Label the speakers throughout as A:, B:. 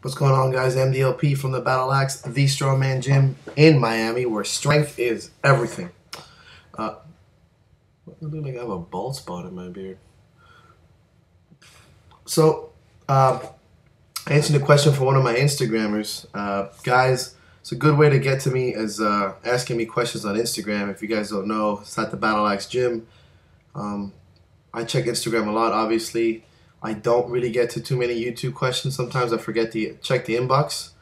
A: What's going on, guys? MDLP from the Battle Axe, the Strongman Gym in Miami, where strength is everything. I look like I have a bald spot in my beard. So, answering the question from one of my Instagrammers, guys. It's a good way to get to me is asking me questions on Instagram. If you guys don't know, it's at the Battle Axe Gym. I check Instagram a lot, obviously. I don't really get to too many YouTube questions. Sometimes I forget to check the inbox.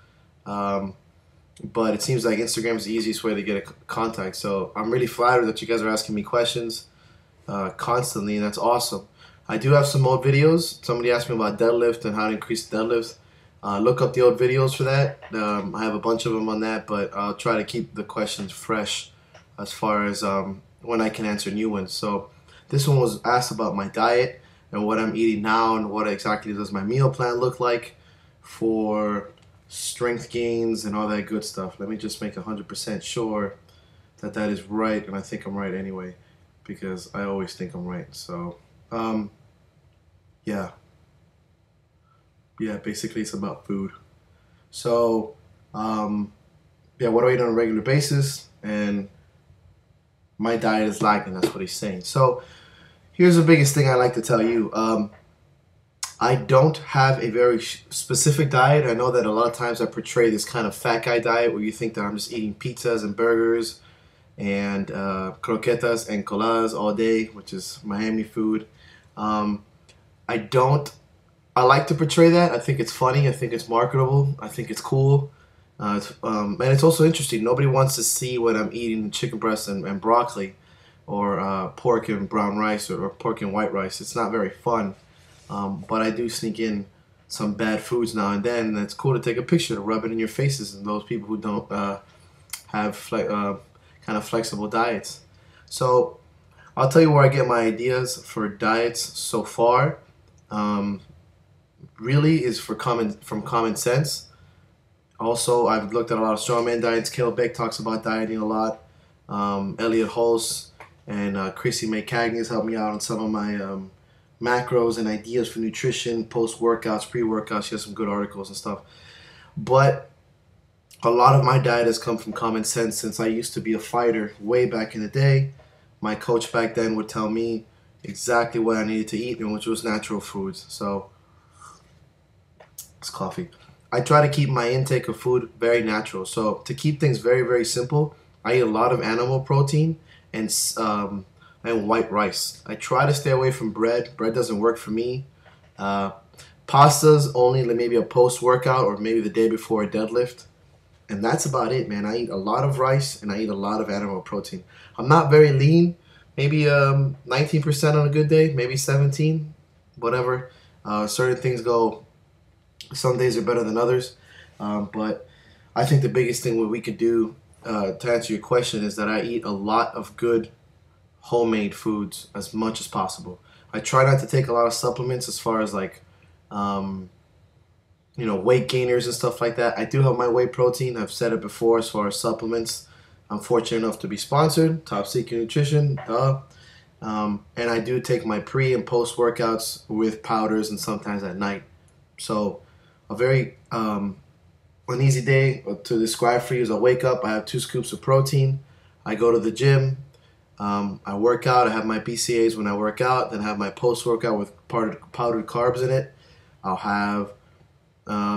A: But it seems like Instagram is the easiest way to get a contact. So I'm really flattered that you guys are asking me questions constantly, and that's awesome. I do have some old videos. Somebody asked me about deadlift and how to increase the deadlift. Look up the old videos for that. I have a bunch of them on that, but I'll try to keep the questions fresh as far as when I can answer new ones. So this one was asked about my diet and what I'm eating now and what exactly does my meal plan look like for strength gains and all that good stuff. Let me just make 100% sure that that is right, and I think I'm right anyway, because I always think I'm right. So, yeah, basically it's about food. So, yeah, what do I eat on a regular basis? And my diet is lacking, that's what he's saying. So, here's the biggest thing I like to tell you. I don't have a very specific diet. I know that a lot of times I portray this kind of fat guy diet where you think that I'm just eating pizzas and burgers and croquetas and colas all day, which is Miami food. I like to portray that. I think it's funny. I think it's marketable. I think it's cool. And it's also interesting. Nobody wants to see when I'm eating chicken breast and broccoli or pork and brown rice or pork and white rice. It's not very fun. But I do sneak in some bad foods now and then, and it's cool to take a picture to rub it in your faces and those people who don't have kind of flexible diets. So I'll tell you where I get my ideas for diets so far. Really is from common sense. Also, I've looked at a lot of strongman diets. Kel Beck talks about dieting a lot. Elliot Hulse and Chrissy May Cagney has helped me out on some of my macros and ideas for nutrition, post-workouts, pre-workouts. She has some good articles and stuff. But a lot of my diet has come from common sense since I used to be a fighter way back in the day. My coach back then would tell me exactly what I needed to eat, and which was natural foods. So, it's coffee. I try to keep my intake of food very natural. So, to keep things very, very simple, I eat a lot of animal protein and white rice. I try to stay away from bread. Bread doesn't work for me. Pastas only maybe a post-workout or maybe the day before a deadlift. And that's about it, man. I eat a lot of rice and I eat a lot of animal protein. I'm not very lean. Maybe 19% on a good day, maybe 17, whatever. Certain things go, some days are better than others. But I think the biggest thing what we could do to answer your question is that I eat a lot of good homemade foods as much as possible. I try not to take a lot of supplements as far as like, weight gainers and stuff like that. I do have my whey protein. I've said it before as far as supplements. I'm fortunate enough to be sponsored, Top Secret Nutrition, and I do take my pre and post workouts with powders and sometimes at night. So a very an easy day to describe for you is I wake up, I have 2 scoops of protein, I go to the gym, I work out, I have my BCAAs when I work out, then I have my post-workout with powdered carbs in it. I'll have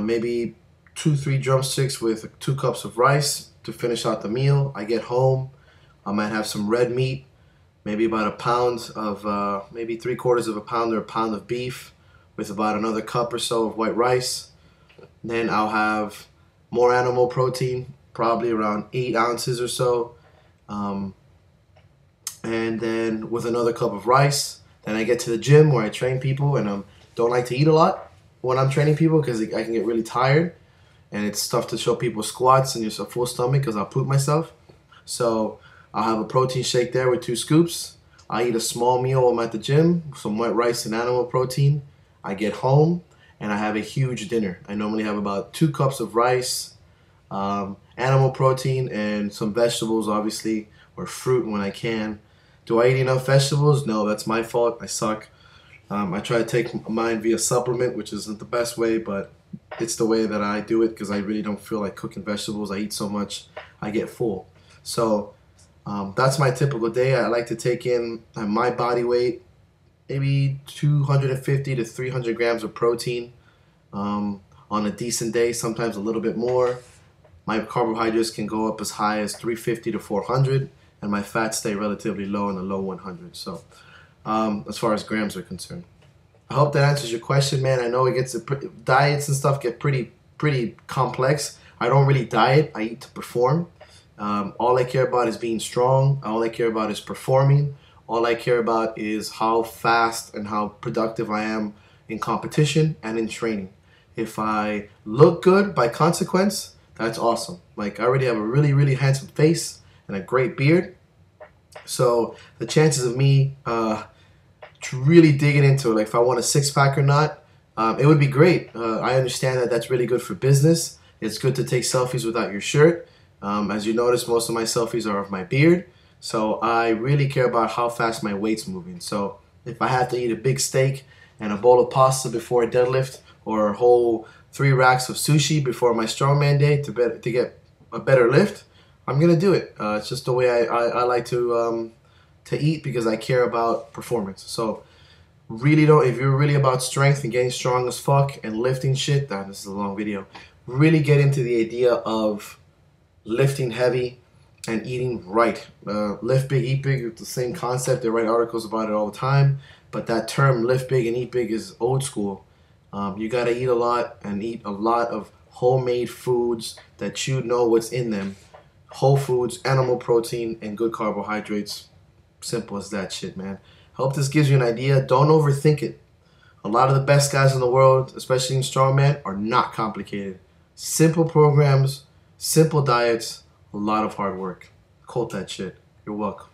A: maybe 2-3 drumsticks with 2 cups of rice to finish out the meal. I get home, I might have some red meat, maybe about a pound of, maybe 3/4 of a pound or a pound of beef with about another cup or so of white rice. Then I'll have more animal protein, probably around 8 ounces or so. And then with another cup of rice. Then I get to the gym where I train people, and don't like to eat a lot when I'm training people because I can get really tired, and it's tough to show people squats and just a full stomach because I'll poop myself. So I'll have a protein shake there with 2 scoops. I eat a small meal while I'm at the gym, some white rice and animal protein. I get home and I have a huge dinner. I normally have about 2 cups of rice, animal protein, and some vegetables, obviously, or fruit when I can. Do I eat enough vegetables? No, that's my fault. I suck. I try to take mine via supplement, which isn't the best way, but it's the way that I do it because I really don't feel like cooking vegetables. I eat so much, I get full. So that's my typical day. I like to take in my body weight, maybe 250 to 300 grams of protein on a decent day, sometimes a little bit more. My carbohydrates can go up as high as 350 to 400, and my fats stay relatively low in the low 100s. So as far as grams are concerned. I hope that answers your question, man. I know it gets diets and stuff get pretty complex. I don't really diet. I eat to perform. All I care about is being strong. All I care about is performing. All I care about is how fast and how productive I am in competition and in training. If I look good by consequence, that's awesome. Like, I already have a really handsome face and a great beard. So the chances of me really digging into it, like if I want a six-pack or not, it would be great. I understand that that's really good for business. It's good to take selfies without your shirt. As you notice, most of my selfies are of my beard. So I really care about how fast my weight's moving. So if I have to eat a big steak and a bowl of pasta before a deadlift, or a whole 3 racks of sushi before my strongman day to get a better lift, I'm gonna do it. It's just the way I like to eat because I care about performance. So really don't, if you're really about strength and getting strong as fuck and lifting shit, this is a long video, really get into the idea of lifting heavy and eating right. Lift big, eat big, it's the same concept. They write articles about it all the time, but that term lift big and eat big is old school. You gotta eat a lot and eat a lot of homemade foods that you know what's in them. Whole foods, animal protein, and good carbohydrates. Simple as that shit, man. Hope this gives you an idea. Don't overthink it. A lot of the best guys in the world, especially in strongman, are not complicated. Simple programs, simple diets, a lot of hard work. Quote that shit. You're welcome.